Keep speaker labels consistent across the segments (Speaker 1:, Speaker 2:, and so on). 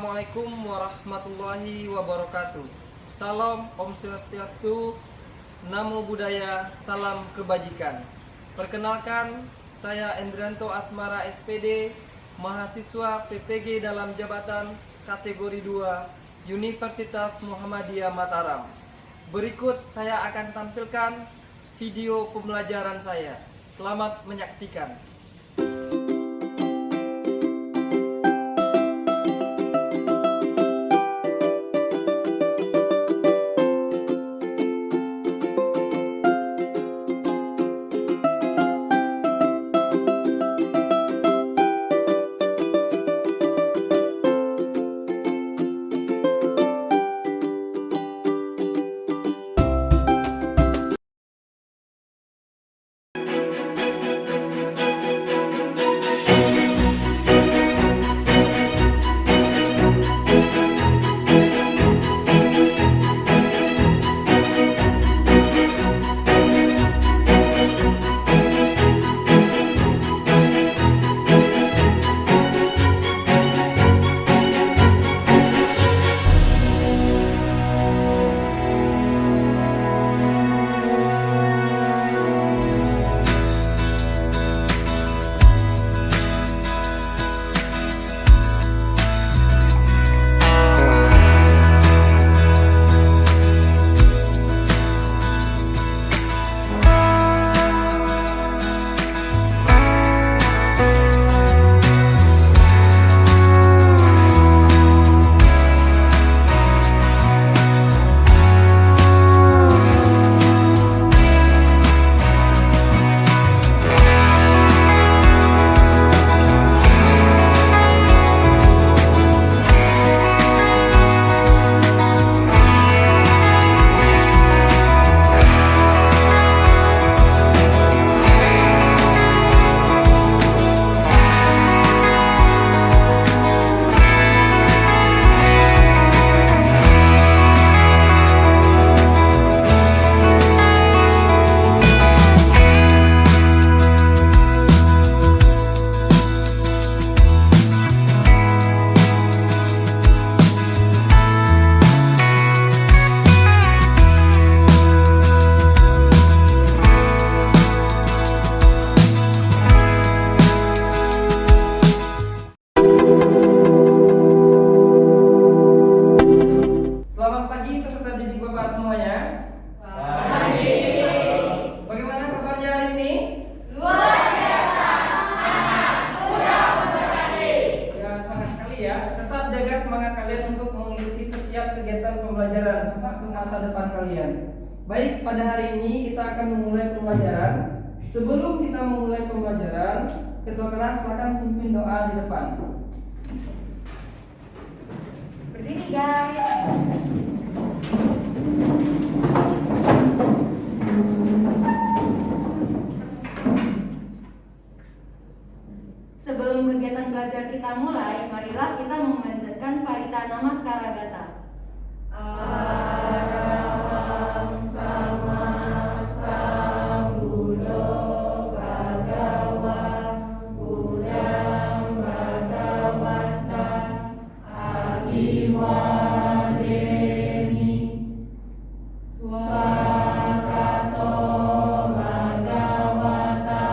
Speaker 1: Assalamualaikum warahmatullahi wabarakatuh. Salam Om Swastiastu, Namo Buddhaya, salam kebajikan. Perkenalkan, saya Endrianto Asmara SPD, mahasiswa PPG dalam jabatan kategori 2 Universitas Muhammadiyah Mataram. Berikut saya akan tampilkan video pembelajaran saya. Selamat menyaksikan. Tetap jaga semangat kalian untuk mengikuti setiap kegiatan pembelajaran untuk masa depan kalian. Baik, pada hari ini kita akan memulai pembelajaran. Sebelum kita memulai pembelajaran, ketua kelas silakan pimpin doa di depan.
Speaker 2: Berdiri guys. Sebelum kegiatan belajar kita mulai, marilah kita memanjatkan Paritana Namaskara Gata. Araham sama sambuddho bhagava buddham bhagavata abiwademi swakato bhagavata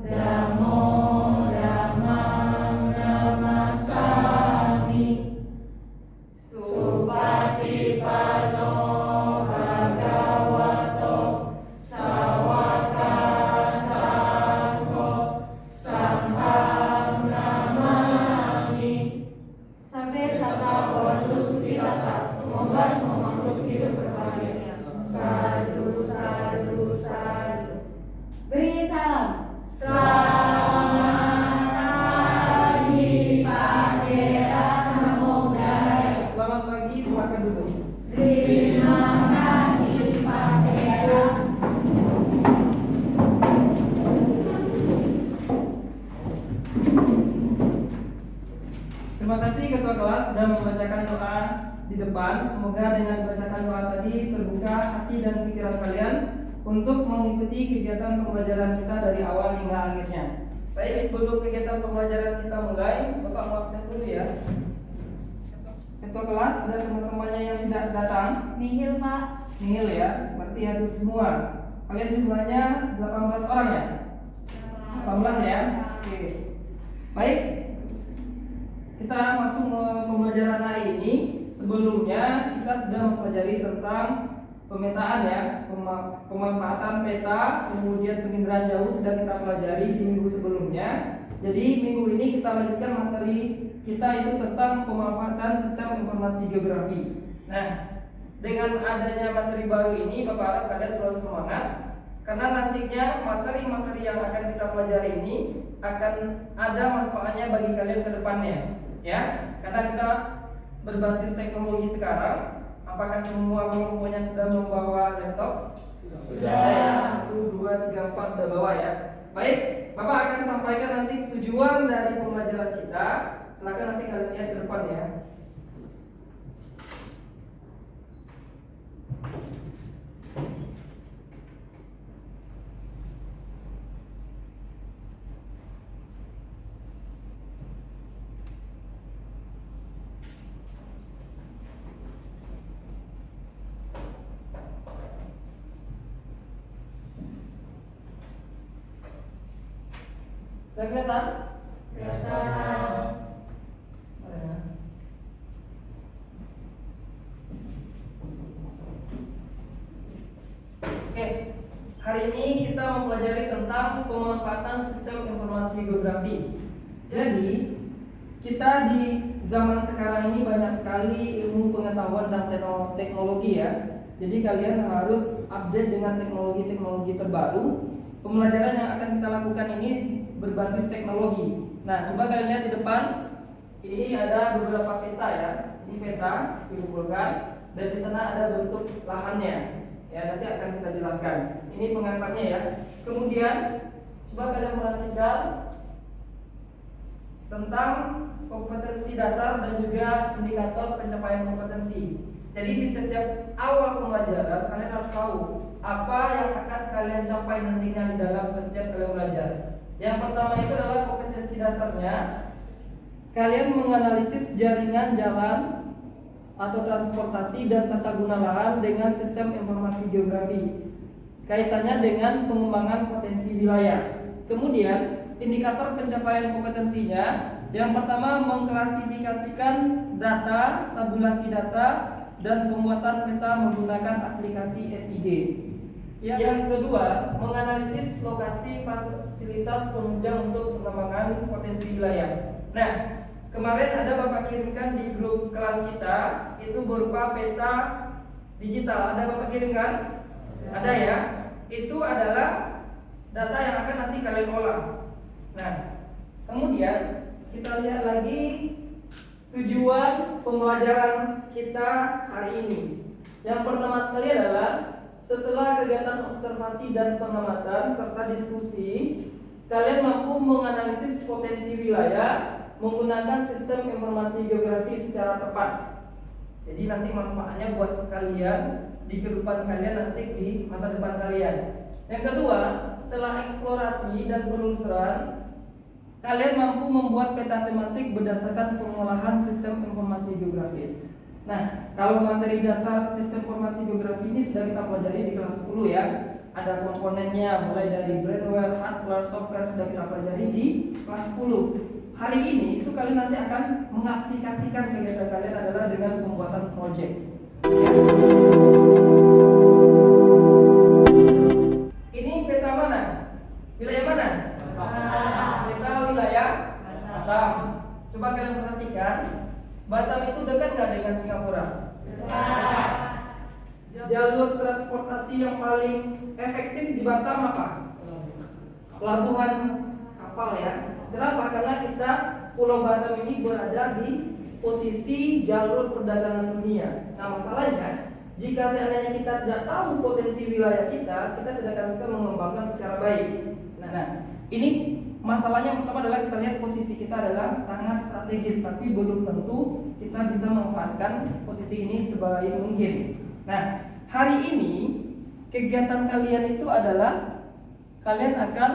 Speaker 2: dhammo dhammam namasami supatipanno bhagavato sawaka sangho sangham namami. Sampai sata bhavantu sukhitata. Semoga semua makhluk hidup berbahagia. Sadu, sadu, sadu. Beri salam. Selamat pagi Pak Dera, Namo Buddhaya.
Speaker 1: Selamat pagi, silakan duduk.
Speaker 2: Terima kasih Pak Dera.
Speaker 1: Terima kasih ketua kelas sudah membacakan doa di depan. Semoga dengan bacakan doa tadi terbuka hati dan pikiran kalian untuk mengikuti kegiatan pembelajaran kita dari awal hingga akhirnya. Baik, sebelum kegiatan pembelajaran kita mulai, Bapak mau absen dulu ya. ketua kelas, ada teman-temannya yang tidak datang?
Speaker 2: Nihil Pak.
Speaker 1: Nihil ya, berarti hadir semua. Kalian jumlahnya 18 orang ya? 18 ya? Oke. Baik. Kita masuk ke pembelajaran hari ini. Sebelumnya kita sudah mempelajari tentang pemetaan ya, pemanfaatan peta, kemudian penginderaan jauh sudah kita pelajari di minggu sebelumnya. Jadi minggu ini kita lanjutkan materi kita itu tentang pemanfaatan sistem informasi geografi. Nah, dengan adanya materi baru ini, Bapak harap kalian selalu semangat karena nantinya materi-materi yang akan kita pelajari ini akan ada manfaatnya bagi kalian ke depannya, ya. Karena kita berbasis teknologi sekarang. Apakah semua kelompoknya sudah membawa laptop? Sudah. 1, 2, 3, 4 sudah bawa ya. Baik, Bapak akan sampaikan nanti tujuan dari pembelajaran kita. Silakan nanti kalian lihat ke depan ya. Sudah kelihatan?
Speaker 2: Kelihatan.
Speaker 1: Oke, hari ini kita mempelajari tentang pemanfaatan sistem informasi geografi. Jadi, kita di zaman sekarang ini banyak sekali ilmu pengetahuan dan teknologi ya. Jadi kalian harus update dengan teknologi-teknologi terbaru. Pembelajaran yang akan kita lakukan ini berbasis teknologi. Nah, coba kalian lihat di depan. Ini ada beberapa peta ya. Ini peta dikumpulkan dan di sana ada bentuk lahannya. Ya, nanti akan kita jelaskan. Ini pengantarnya ya. Kemudian coba kalian perhatikan tentang kompetensi dasar dan juga indikator pencapaian kompetensi. Jadi di setiap awal pembelajaran kalian harus tahu apa yang akan kalian capai nantinya di dalam setiap kalian belajar. Yang pertama itu adalah kompetensi dasarnya. Kalian menganalisis jaringan jalan atau transportasi dan tata guna lahan dengan sistem informasi geografi. Kaitannya dengan pengembangan potensi wilayah. Kemudian indikator pencapaian kompetensinya, yang pertama mengklasifikasikan data, tabulasi data, dan pembuatan peta menggunakan aplikasi SIG. Yang kedua, menganalisis lokasi fasilitas penunjang untuk pengembangan potensi wilayah. Nah, kemarin ada Bapak kirimkan di grup kelas kita, itu berupa peta digital. Ada Bapak kirimkan? Ada ya. Itu adalah data yang akan nanti kalian olah. Nah, kemudian kita lihat lagi tujuan pembelajaran kita hari ini. Yang pertama sekali adalah setelah kegiatan observasi dan pengamatan serta diskusi, kalian mampu menganalisis potensi wilayah menggunakan sistem informasi geografi secara tepat. Jadi nanti manfaatnya buat kalian di kehidupan kalian nanti di masa depan kalian. Yang kedua, setelah eksplorasi dan penelusuran, kalian mampu membuat peta tematik berdasarkan pengolahan sistem informasi geografis. Nah, kalau materi dasar sistem informasi geografi ini sudah kita pelajari di kelas 10 ya. Ada komponennya mulai dari brainware, hardware, software sudah kita pelajari di kelas 10. Hari ini itu kalian nanti akan mengaplikasikan kegiatan kalian adalah dengan pembuatan project. Ya. Ini peta mana? Wilayah mana? Peta wilayah Batam. Coba kalian perhatikan, Batam itu dekat nggak dengan Singapura? Jalur transportasi yang paling efektif di Batam apa? Pelabuhan kapal ya. Kenapa? Karena kita Pulau Batam ini berada di posisi jalur perdagangan dunia. Nah, masalahnya jika seandainya kita tidak tahu potensi wilayah kita tidak akan bisa mengembangkan secara baik. Nah, ini masalahnya pertama adalah kita lihat posisi kita adalah sangat strategis, tapi belum tentu kita bisa memanfaatkan posisi ini sebaik mungkin. Nah, hari ini kegiatan kalian itu adalah kalian akan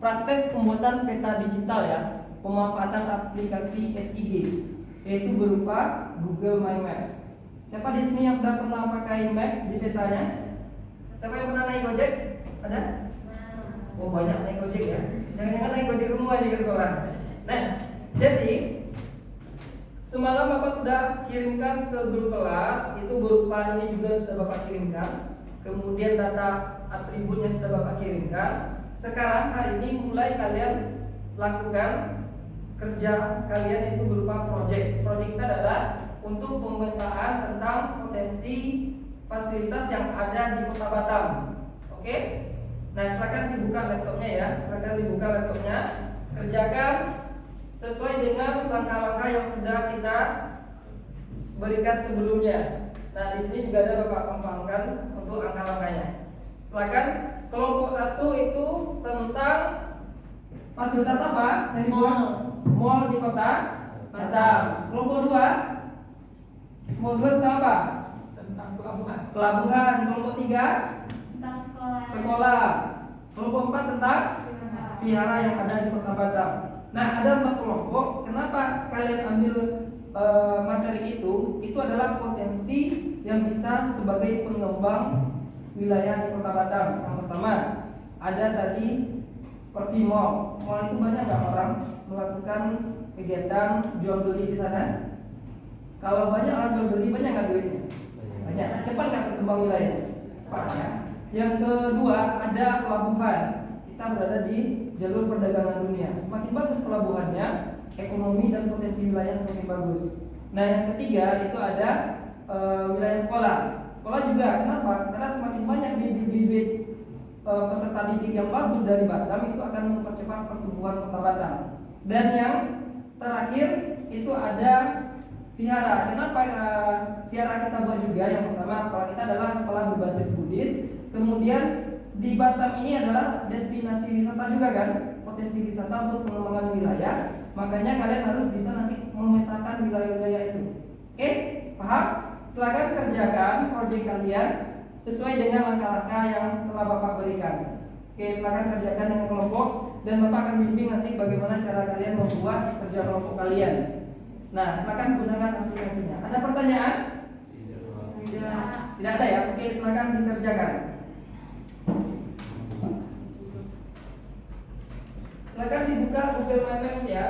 Speaker 1: praktek pembuatan peta digital ya, pemanfaatan aplikasi SIG. yaitu berupa Google My Maps. Siapa di sini yang sudah pernah pakai Maps di petanya? Siapa yang pernah naik Gojek? Ada? Oh, banyak naik Gojek ya. Jangan-jangan naik Gojek semua nih ke sekolah. Nah, jadi semalam Bapak sudah kirimkan ke grup kelas, itu berupa ini juga sudah Bapak kirimkan. Kemudian data atributnya sudah Bapak kirimkan. Sekarang hari ini mulai kalian lakukan kerja kalian itu berupa project. Project kita adalah untuk pemetaan tentang potensi fasilitas yang ada di Kota Batam. Oke? Nah, silakan dibuka laptopnya ya. Silakan dibuka laptopnya. Kerjakan sesuai dengan langkah-langkah yang sudah kita berikan sebelumnya. Nah, di sini juga ada Bapak kembangkan untuk langkah-langkahnya. Silakan. Kelompok 1 itu tentang fasilitas apa yang dibuat? Mall di Kota Batam. Kelompok 2 tentang apa?
Speaker 3: Tentang pelabuhan.
Speaker 1: Pelabuhan. Kelompok 3
Speaker 2: Tentang sekolah.
Speaker 1: sekolah. Kelompok 4 tentang vihara yang ada di Kota Batam. Nah, ada 4 kelompok. Kenapa kalian ambil materi itu? Itu adalah potensi yang bisa sebagai pengembang wilayah di Kota Batam. Yang pertama, ada tadi seperti mall. Mall itu banyak nggak orang melakukan kegiatan jual beli di sana? Kalau banyak orang jual beli, banyak nggak duitnya? Banyak. Cepat nggak berkembang wilayah? Cepat ya. Yang kedua, ada pelabuhan. Kita berada di jalur perdagangan dunia. Semakin bagus pelabuhannya, ekonomi dan potensi wilayah semakin bagus. Nah, yang ketiga itu ada wilayah sekolah. Sekolah juga, kenapa? Karena semakin banyak bibit-bibit peserta didik yang bagus dari Batam, itu akan mempercepat pertumbuhan Kota Batam. Dan yang terakhir itu ada vihara. Kenapa vihara kita buat juga? Yang pertama, sekolah kita adalah sekolah berbasis Buddhis. Kemudian di Batam ini adalah destinasi wisata juga kan, potensi wisata untuk pengembangan wilayah. Makanya kalian harus bisa nanti memetakan wilayah-wilayah itu. Oke, paham? Silakan kerjakan proyek kalian sesuai dengan langkah-langkah yang telah Bapak berikan. Oke, silakan kerjakan dengan kelompok dan Bapak akan bimbing nanti bagaimana cara kalian membuat kerja kelompok kalian. Nah, silakan gunakan aplikasinya. Ada pertanyaan? Tidak ada ya? Oke, silakan dikerjakan. Silakan dibuka Google My Maps ya.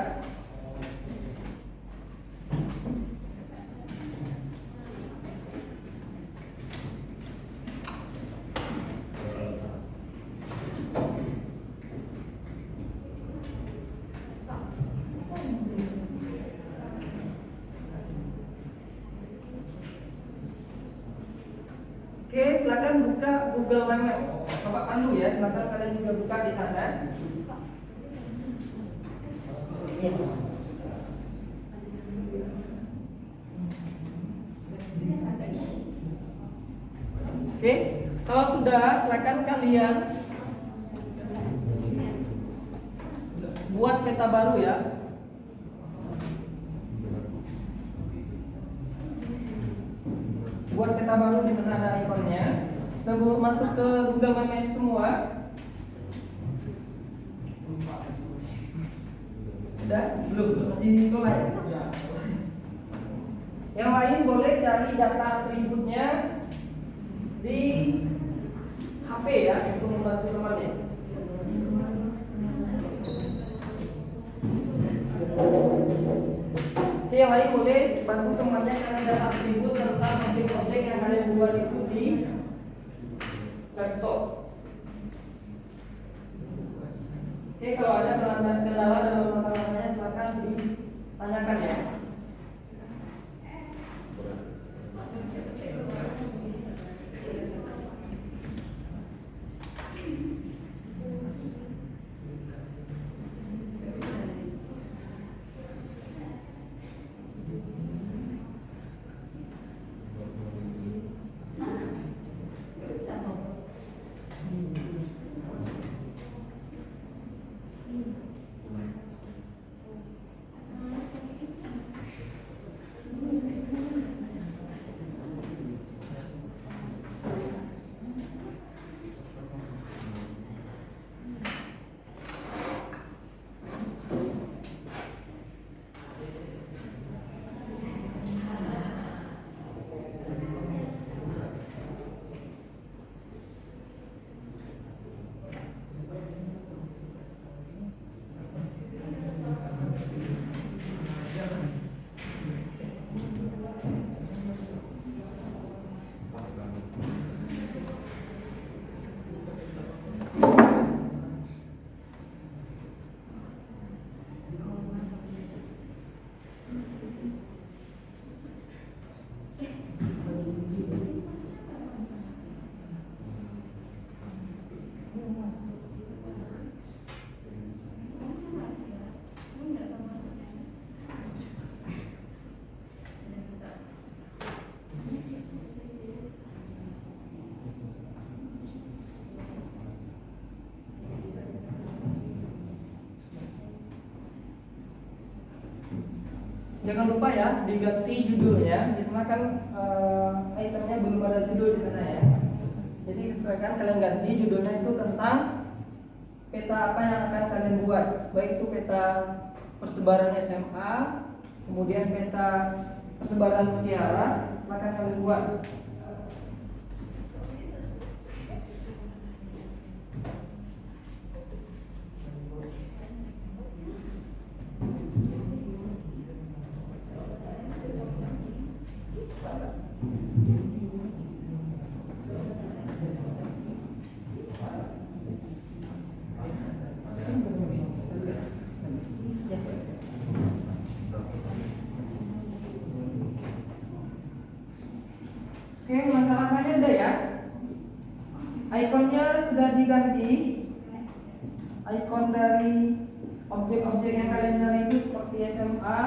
Speaker 1: Oke, silakan buka Google My Maps. Bapak pandu ya, silakan kalian juga buka di sana. Oke, kalau sudah silakan kalian buat peta baru ya. Buat peta baru, di sana ada ikonnya. Kita masuk ke Google My Maps semua. Sudah? Belum? Masih mulai ya? Yang lain boleh cari data atributnya di HP ya, untuk membantu temannya. Oke, yang lain boleh bantu temannya karena data atribut tentang objek-objek yang kalian buat itu di laptop. Oke, kalau ada kendala dalam langkah-langkahnya silakan ditanyakan ya. Jangan lupa ya diganti judulnya. Di sana kan itemnya belum ada judul di sana ya. Jadi silakan kalian ganti judulnya itu tentang peta apa yang akan kalian buat. Baik itu peta persebaran SMA, kemudian peta persebaran mutiara, akan kalian buat. Oke, langkah-langkahnya ada ya. Ikonnya sudah diganti. Ikon dari objek-objek yang kalian cari itu seperti SMA,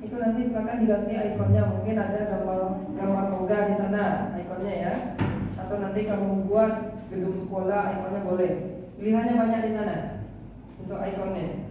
Speaker 1: itu nanti silakan diganti ikonnya. Mungkin ada gambar toga di sana ikonnya ya. Atau nanti kamu buat gedung sekolah ikonnya boleh. Pilihannya banyak di sana untuk ikonnya.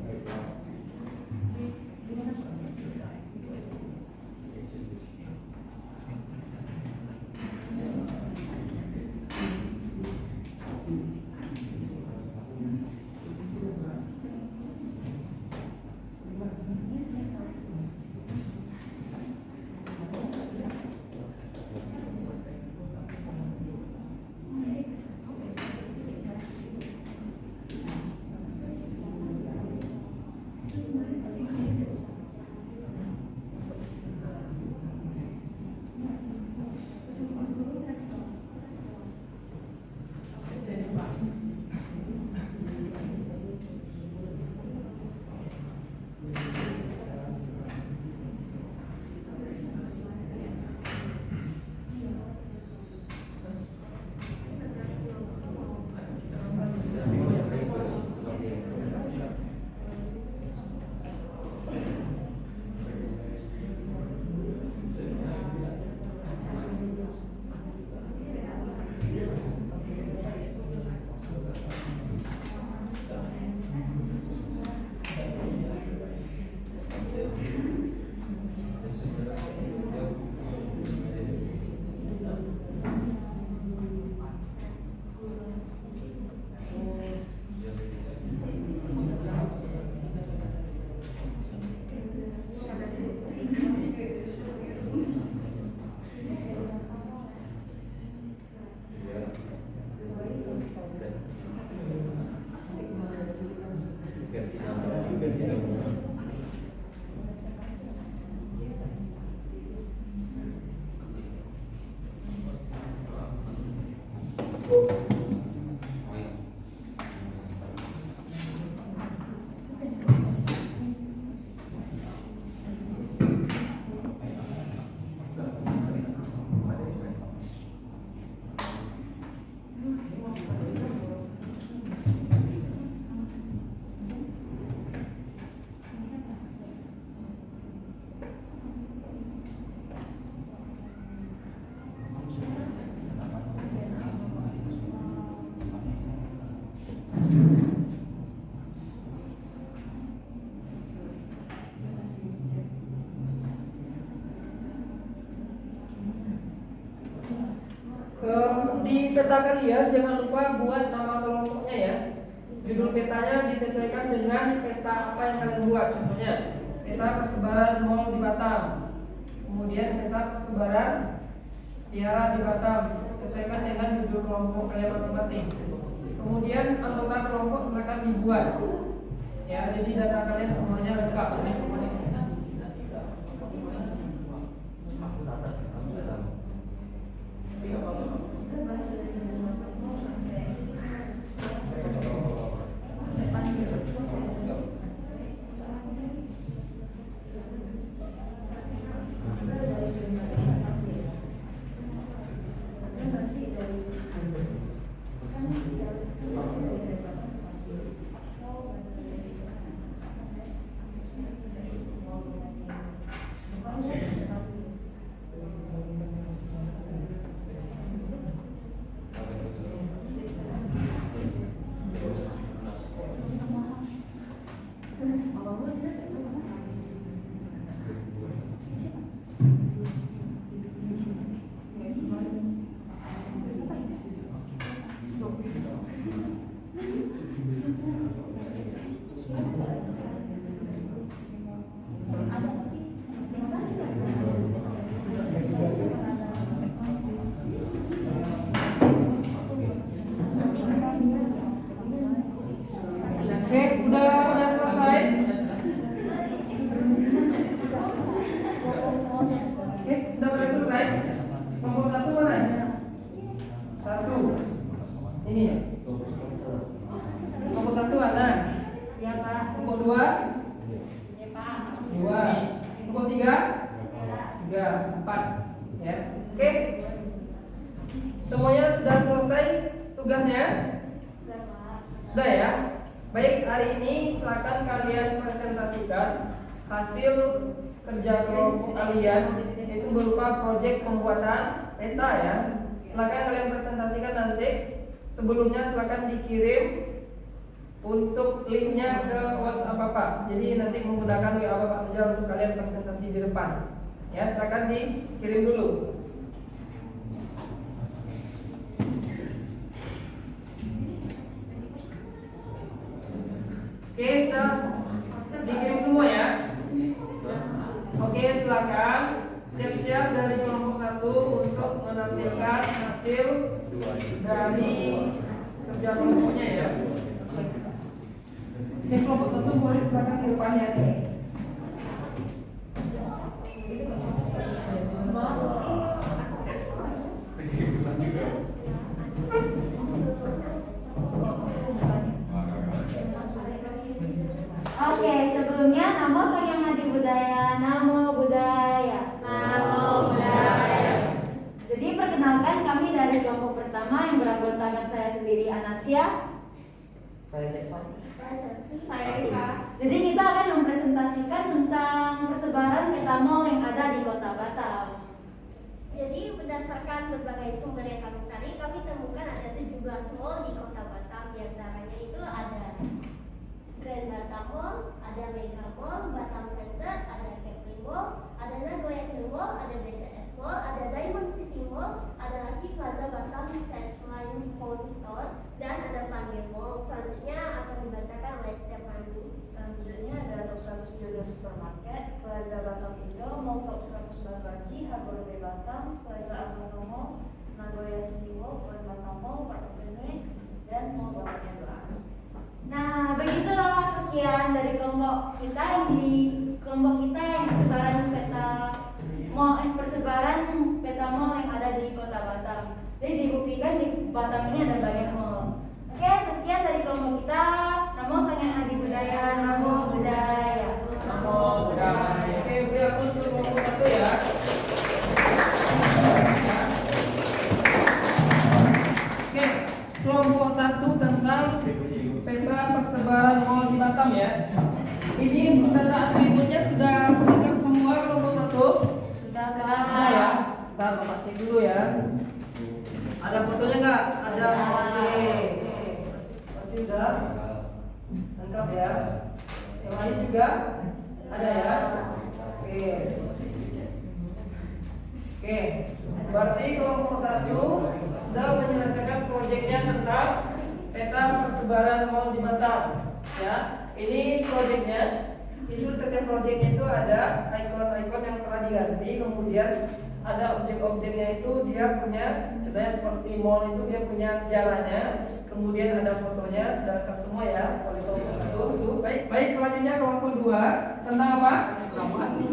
Speaker 1: Di peta kalian jangan lupa buat nama kelompoknya ya. Judul petanya disesuaikan dengan peta apa yang kalian buat. Contohnya peta persebaran mall di Batam, kemudian peta persebaran tiara di Batam, sesuaikan dengan judul kelompok kalian masing-masing. Kemudian anggota kelompok silakan dibuat ya, jadi data kalian semuanya lengkap. Ya, oke. Semuanya sudah selesai tugasnya? Sudah ya? Baik, hari ini silakan kalian presentasikan hasil kerja kelompok kalian, yaitu berupa proyek pembuatan peta ya. Silakan kalian presentasikan nanti. Sebelumnya silakan dikirim untuk linknya ke WhatsApp Bapak. Jadi nanti menggunakan WA Bapak saja untuk kalian presentasi di depan. Ya, silakan dikirim dulu. Oke, sudah dikirim semua ya. Oke, silakan siap-siap dari kelompok 1 untuk menampilkan hasil dari kerja kelompoknya ya. Oke, kelompok 1 boleh silakan di depan ya.
Speaker 2: Oke, sebelumnya namo Sang Hadi Budaya, namo budaya. Namo budaya. Jadi perkenalkan kami dari kelompok pertama yang beranggotakan saya sendiri Anacia.
Speaker 1: Saya Jackson.
Speaker 2: Saya Rika. Jadi kita akan mempresentasikan tentang persebaran peta mall yang ada di Kota Batam.
Speaker 3: Jadi berdasarkan berbagai sumber yang kami cari, kami temukan ada 17 mall di Kota Batam. Di antaranya itu ada Grand Batam Mall, ada Mega Mall, Batam Center, ada Capri Mall, ada Nagoya Hill Mall, ada BCS Mall, ada Diamond City Mall, ada Lucky Plaza Batam, Touchline Phone Store, dan ada Panggil Mall. Selanjutnya akan dibacakan oleh Stephanie.
Speaker 4: Selanjutnya ada Top 100 Jodoh Supermarket, Plaza Batam Indo, Mall Top 100 Batu Haji, Harbor Bay Batam, Plaza Almano Mall, Nagoya City Mall, Plaza Batam Mall, Park Avenue, dan Mall Batamnya Doa.
Speaker 2: Nah, begitulah sekian dari kelompok kita yang persebaran peta mall yang ada di Kota Batam. Jadi dibuktikan di Batam ini ada banyak mall. Oke, sekian dari kelompok kita. Namo Sang Hadi Budaya, namo budaya.
Speaker 1: Namo budaya. Oke, beri aplaus untuk kelompok 1 ya. Oke, kelompok 1 tentang peta persebaran mall di Batam ya. Ini data atributnya sudah lengkap semua kelompok 1? Sudah ya. Ntar Bapak cek dulu ya. Ada fotonya nggak? Ada. Oke. Berarti sudah lengkap ya. Yang lain juga ada ya. Oke. Oke. Berarti kelompok 1 sudah menyelesaikan proyeknya tentang peta persebaran mall di Batam ya. Ini proyeknya. Itu setiap proyeknya itu ada ikon-ikon yang pernah diganti, kemudian ada objek-objeknya itu dia punya, contohnya seperti mall itu dia punya sejarahnya, kemudian ada fotonya, sudah lengkap semua ya oleh kelompok 1 itu. Baik, selanjutnya kelompok 2 tentang apa?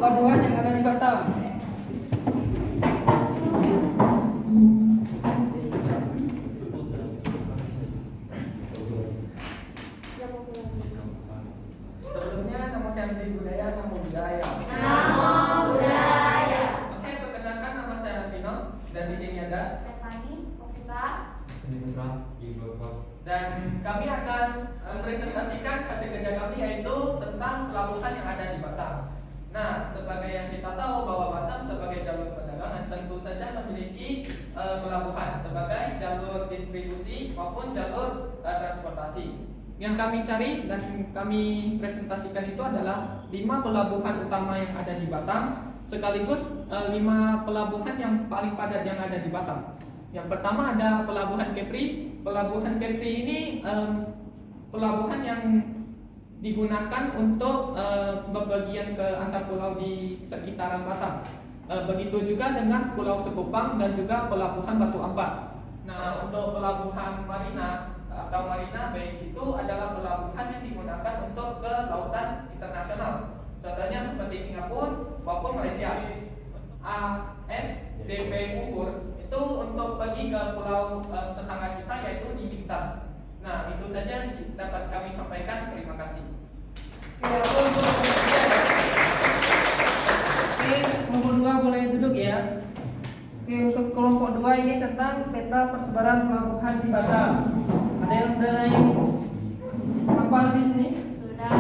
Speaker 1: Pelabuhan yang ada di Batam.
Speaker 5: Sebelumnya nama saya Hadi Budaya, namo budaya.
Speaker 2: Namo budaya.
Speaker 5: Oke, perkenalkan nama saya Rafino dan di sini ada
Speaker 2: Stephanie, Okta.
Speaker 5: dan kami akan presentasikan hasil kerja kami yaitu tentang pelabuhan yang ada di Batam. Nah, sebagai yang kita tahu bahwa Batam sebagai jalur perdagangan tentu saja memiliki pelabuhan sebagai jalur distribusi maupun jalur transportasi. Yang kami cari dan kami presentasikan itu adalah 5 pelabuhan utama yang ada di Batam, sekaligus 5 pelabuhan yang paling padat yang ada di Batam. Yang pertama ada Pelabuhan Kepri. Pelabuhan Kepri ini pelabuhan yang digunakan untuk bepergian ke antar pulau di sekitaran Batam. Begitu juga dengan Pulau Sekupang dan juga Pelabuhan Batu Ampar. Nah, untuk Pelabuhan Marina atau Marina Bay itu adalah pelabuhan yang digunakan untuk ke lautan internasional. Contohnya seperti Singapura maupun Malaysia. ASDP Ubur itu untuk pergi ke pulau tetangga kita yaitu di Bintan. Nah, itu saja yang dapat kami sampaikan. Terima kasih.
Speaker 1: Oke, nomor 2 boleh duduk ya. Oke, untuk kelompok 2 ini tentang peta persebaran pelabuhan di Batam. Ada yang sudah naik kapal di sini?
Speaker 2: Sudah.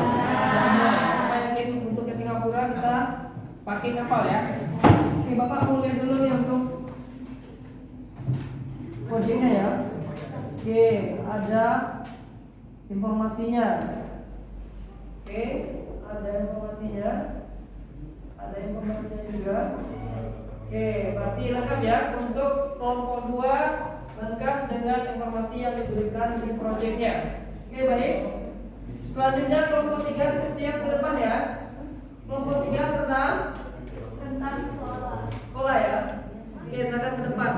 Speaker 1: Apa yakin untuk ke Singapura kita pakai kapal ya? Oke, Bapak mau lihat dulu nih untuk proyeknya ya. Oke, ada informasinya. Oke, ada informasinya. Ada informasinya juga. Oke, berarti lengkap ya. Untuk kelompok 2 lengkap dengan informasi yang diberikan di proyeknya. Oke, baik. Selanjutnya kelompok 3 siap-siap ke depan ya. Kelompok 3
Speaker 3: Tentang sekolah.
Speaker 1: sekolah ya. Oke, silakan ke depan.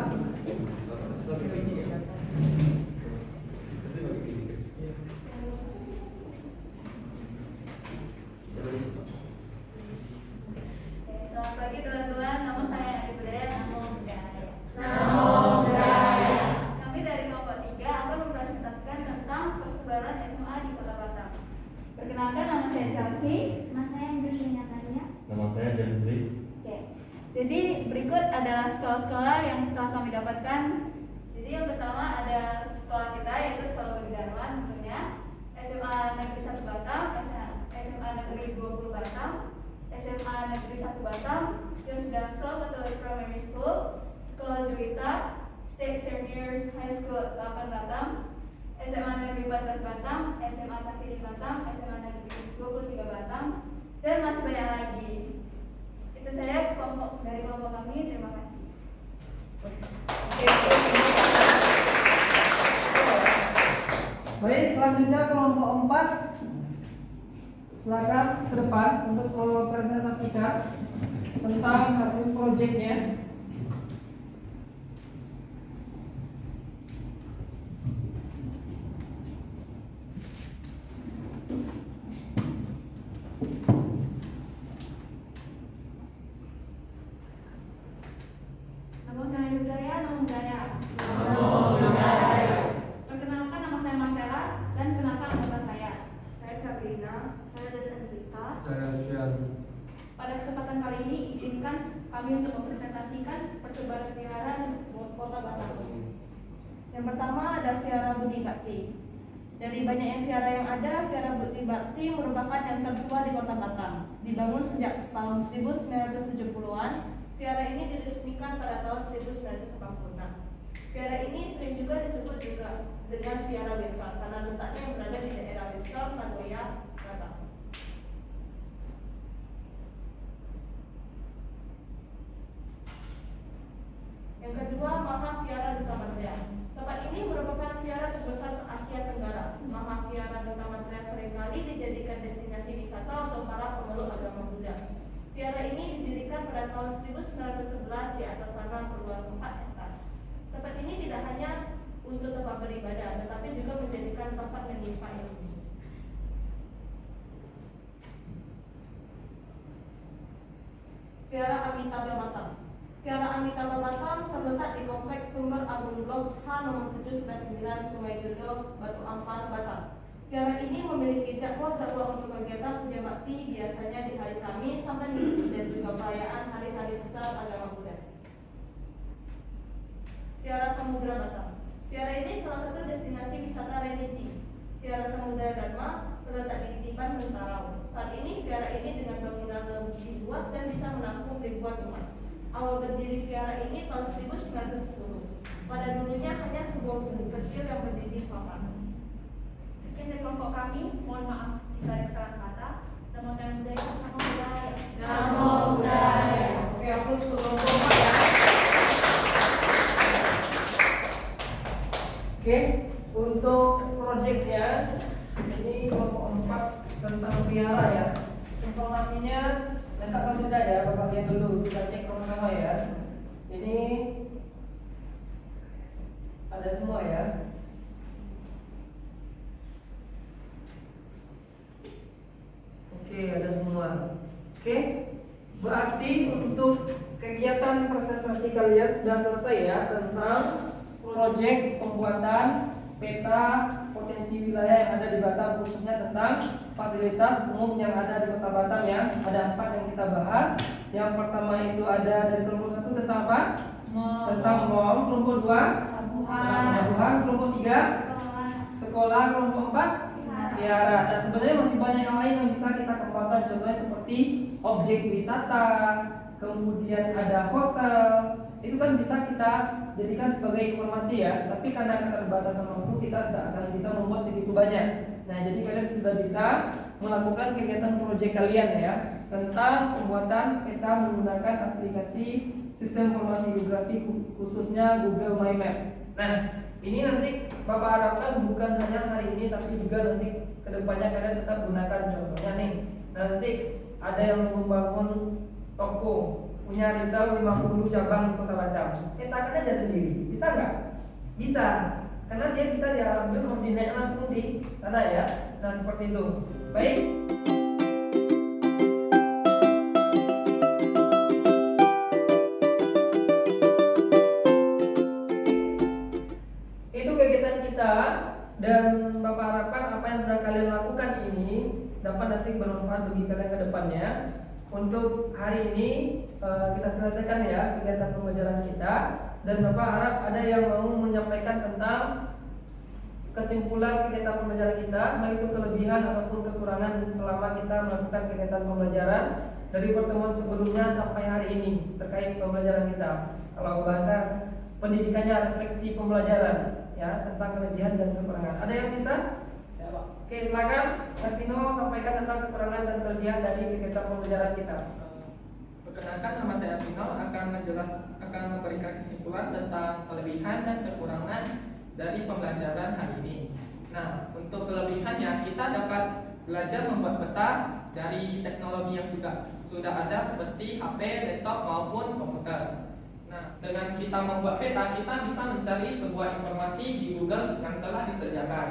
Speaker 4: Selamat pagi teman-teman, nama saya Adi Budaya, Namo Budaya.
Speaker 2: Namo Budaya.
Speaker 4: Kami dari kelompok 3 akan mempresentasikan tentang persebaran SMA di Kota Batam. Perkenalkan, nama saya Chelsea.
Speaker 3: Nama saya Angelina Natalia.
Speaker 6: Nama saya James Lee.
Speaker 4: Oke. Jadi berikut adalah sekolah-sekolah yang telah kami dapatkan. Jadi yang pertama ada sekolah kita yaitu Sekolah Budi Dharma tentunya, SMA Negeri 1 Batam, SMA Negeri 20 Batam, SMA Negeri 1 Batam, Yosdarso Catholic Primary School, Sekolah Juwita, State Seniors High School 8 Batam, SMA Negeri 14 Batam, SMA Kartini Batam, SMA Negeri 23 Batam, dan masih banyak lagi. Itu saya dari kelompok kami. Terima kasih.
Speaker 1: Baik, selanjutnya kelompok 4. Silakan ke depan untuk mempresentasikan tentang hasil proyeknya.
Speaker 4: Nama saya Budaya, Namo Budaya.
Speaker 2: Namo Budaya.
Speaker 4: Perkenalkan, nama saya Marcella dan kenalkan anggota saya. Saya Sabrina. Saya Jason Sita. Pada kesempatan kali ini izinkan kami untuk mempresentasikan persebaran vihara di Kota Batam. Yang pertama ada Vihara Budi Bakti. Dari banyaknya vihara yang ada, Vihara Budi Bakti merupakan yang tertua di Kota Batam. Dibangun sejak tahun 1970-an, vihara ini diresmikan pada tahun 1986. Vihara ini sering juga disebut juga dengan Vihara Windsor karena letaknya yang berada di daerah Windsor, Nagoya, Batam. Yang kedua, Maha Vihara Duta Matra. Tempat ini merupakan vihara terbesar se-Asia Tenggara. Maha Vihara Duta Matra seringkali dijadikan destinasi wisata untuk para pemeluk agama Buddha. Vihara ini didirikan pada tahun 1911 di atas tanah seluas 4 hektar. Tempat ini tidak hanya untuk tempat beribadah, tetapi juga menjadikan tempat menimpa ilmu. Vihara Amitabha Batam. Vihara Amitabha Batam terletak di kompleks Sumber Agung Blok H nomor 799 Sungai Jodoh, Batu Ampar, Batam. Vihara ini memiliki jadwal-jadwal untuk kegiatan puja bakti biasanya di hari Kamis sampai Minggu dan juga perayaan hari-hari besar agama Buddha. Vihara Samudra Batam. Vihara ini salah satu destinasi wisata religi. Vihara Samudra Dharma terletak di Titipan Mentarau. Saat ini vihara ini dengan bangunan lebih luas dan bisa menampung ribuan umat. Awal berdiri vihara ini tahun 1910. Pada dulunya hanya sebuah gubuk kecil yang berdiri papan. Sekian dari kelompok kami. Mohon maaf jika ada kesalahan kata. Nama saya Budaya. Namo Budaya.
Speaker 2: Namo Budaya.
Speaker 1: Oke, hapus untuk kelompok 4 ya. Oke, untuk proyeknya ini kelompok 4 tentang vihara ya. Informasinya lengkap atau tidak ya? Bapak lihat dulu, kita cek sama-sama ya. Ini ada semua ya. Oke, ada semua. Oke, berarti untuk kegiatan presentasi kalian sudah selesai ya tentang proyek pembuatan peta potensi wilayah yang ada di Batam, khususnya tentang fasilitas umum yang ada di Kota Batam ya. Ada 4 yang kita bahas. Yang pertama itu ada dari kelompok 1 tentang apa? tentang mall. Kelompok 2 pelabuhan. Kelompok 3 sekolah. Kelompok 4 wihara. Dan sebenarnya masih banyak yang lain yang bisa kita kembangkan, contohnya seperti objek wisata, kemudian ada hotel. Itu kan bisa kita jadikan sebagai informasi ya, tapi karena keterbatasan waktu kita tidak akan bisa membuat segitu banyak. Nah, jadi kalian sudah bisa melakukan kegiatan proyek kalian ya tentang pembuatan peta menggunakan aplikasi sistem informasi geografi khususnya Google My Maps. Nah, ini nanti Bapak harapkan bukan hanya hari ini tapi juga nanti kedepannya kalian tetap gunakan. Contohnya nih, nanti ada yang membangun toko, punya retail 50 cabang di Kota Batam. Petakan aja sendiri, bisa nggak? Bisa, karena dia bisa diambil koordinatnya langsung di sana ya. Nah seperti itu. Baik. Itu kegiatan kita, dan Bapak harapkan apa yang sudah kalian lakukan ini dapat nanti bermanfaat bagi kalian ke depannya. Untuk hari ini kita selesaikan ya kegiatan pembelajaran kita, dan Bapak harap ada yang mau menyampaikan tentang kesimpulan kegiatan pembelajaran kita, baik itu kelebihan ataupun kekurangan selama kita melakukan kegiatan pembelajaran dari pertemuan sebelumnya sampai hari ini terkait pembelajaran kita. Kalau bahasa pendidikannya refleksi pembelajaran ya, tentang kelebihan dan kekurangan. Ada yang bisa?
Speaker 5: Ya, Pak.
Speaker 1: Oke, silakan Vino sampaikan tentang kekurangan dan kelebihan dari kegiatan pembelajaran kita.
Speaker 5: Perkenalkan, nama saya Vino akan memberikan kesimpulan tentang kelebihan dan kekurangan dari pembelajaran hari ini. Nah, untuk kelebihannya kita dapat belajar membuat peta dari teknologi yang sudah ada seperti HP, laptop maupun komputer. Nah, dengan kita membuat peta, kita bisa mencari sebuah informasi di Google yang telah disediakan.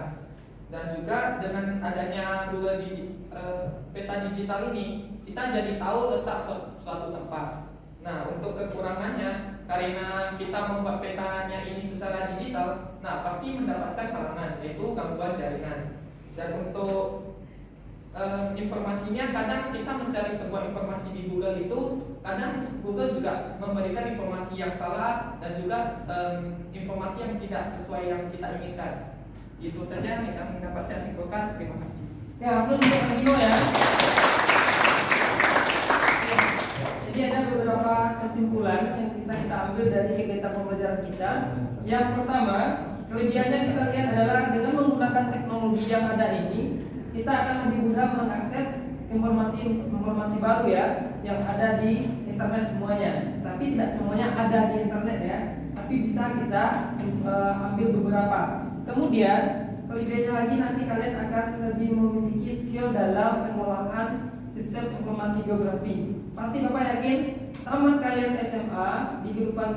Speaker 5: Dan juga dengan adanya Google peta digital ini, kita jadi tahu letak suatu tempat. Nah, untuk kekurangannya, karena kita membuat petanya ini secara digital, nah pasti mendapatkan halangan, yaitu gangguan jaringan. Dan untuk informasinya, kadang kita mencari sebuah informasi di Google itu, kadang Google juga memberikan informasi yang salah dan juga informasi yang tidak sesuai yang kita inginkan. Itu saja yang dapat saya simpulkan. Terima kasih.
Speaker 1: Ya, terus untuk Vino ya. Jadi ada beberapa kesimpulan yang bisa kita ambil dari kegiatan pembelajaran kita. Yang pertama, kelebihannya kita lihat adalah dengan menggunakan teknologi yang ada ini, kita akan lebih mudah mengakses informasi baru ya, yang ada di internet semuanya. Tapi tidak semuanya ada di internet ya, tapi bisa kita ambil beberapa. Kemudian kelebihannya lagi, nanti kalian akan lebih memiliki skill dalam pengolahan sistem informasi geografi. Pasti Bapak yakin tamat kalian SMA di kehidupan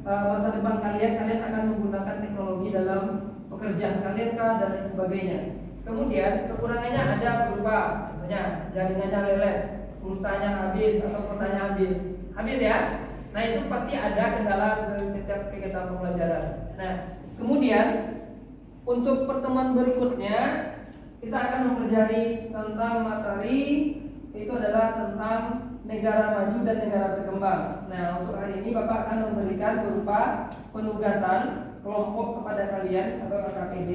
Speaker 1: masa depan kalian akan menggunakan teknologi dalam pekerjaan kalian kah dan lain sebagainya. Kemudian kekurangannya ada berupa contohnya jaringannya lelet, pulsanya habis atau kotanya habis ya. Nah itu pasti ada kendala dari setiap kegiatan pembelajaran. Nah kemudian untuk pertemuan berikutnya kita akan mempelajari tentang materi, itu adalah tentang negara maju dan negara berkembang. Nah untuk hari ini Bapak akan memberikan berupa penugasan kelompok kepada kalian atau KKPD.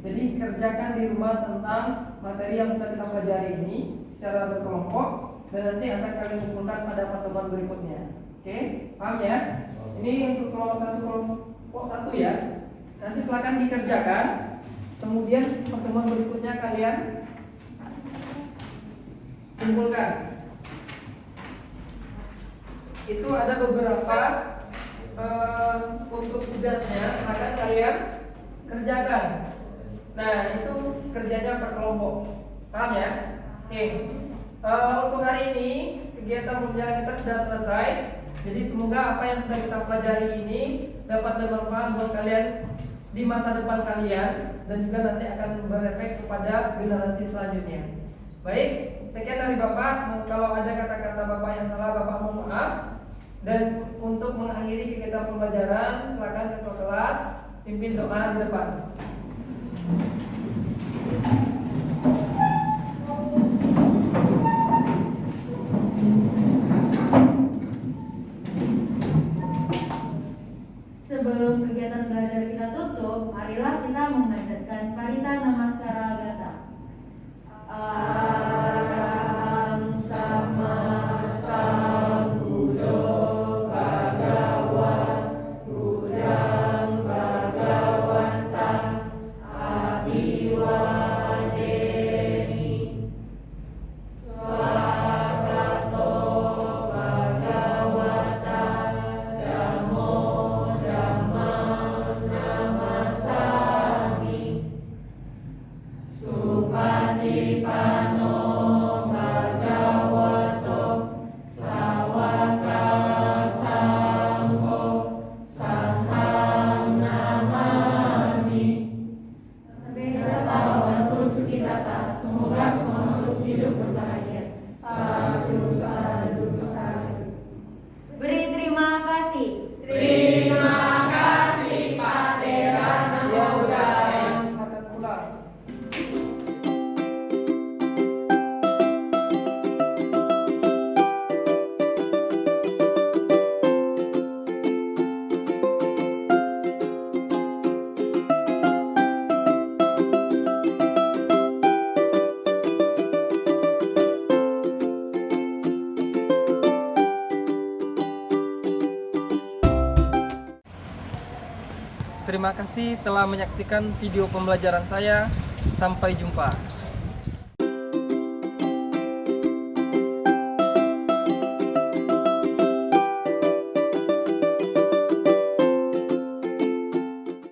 Speaker 1: Jadi kerjakan di rumah tentang materi yang sudah kita pelajari ini secara berkelompok, dan nanti akan kalian kumpulkan pada pertemuan berikutnya. Oke, paham ya? Ini untuk kelompok satu ya. Nanti silakan dikerjakan. Kemudian pertemuan berikutnya kalian kumpulkan. Itu ada beberapa untuk tugasnya, silakan kalian kerjakan. Nah itu kerjanya per kelompok, paham ya? Oke. Untuk hari ini kegiatan pembelajaran kita sudah selesai. Jadi semoga apa yang sudah kita pelajari ini dapat bermanfaat buat kalian di masa depan kalian, dan juga nanti akan berefek kepada generasi selanjutnya. Baik, sekian dari Bapak. Kalau ada kata-kata Bapak yang salah, Bapak mohon maaf. Dan untuk mengakhiri kegiatan pembelajaran, silakan ketua kelas pimpin doa di depan.
Speaker 2: Sebelum kegiatan belajar kita tutup, marilah kita memanjatkan Parita Namaskara Gata. Araham Sama Sambuddho Bhagava Buddhang Bhagawantang Abhiwademi Swagato Bhagavata Dhammo Dhammam Namasami Supatipano Bhagavato Sawaka Sangho Sanghang Namami. Beserta membantu Sukitata, semoga semua makhluk hidup berbahagia. Sadu, sadu, sadu. Beri terima kasih. Terima kasih Pak Tera.
Speaker 1: Ya, saya sepakat pula. Terima kasih telah menyaksikan video pembelajaran saya. Sampai jumpa.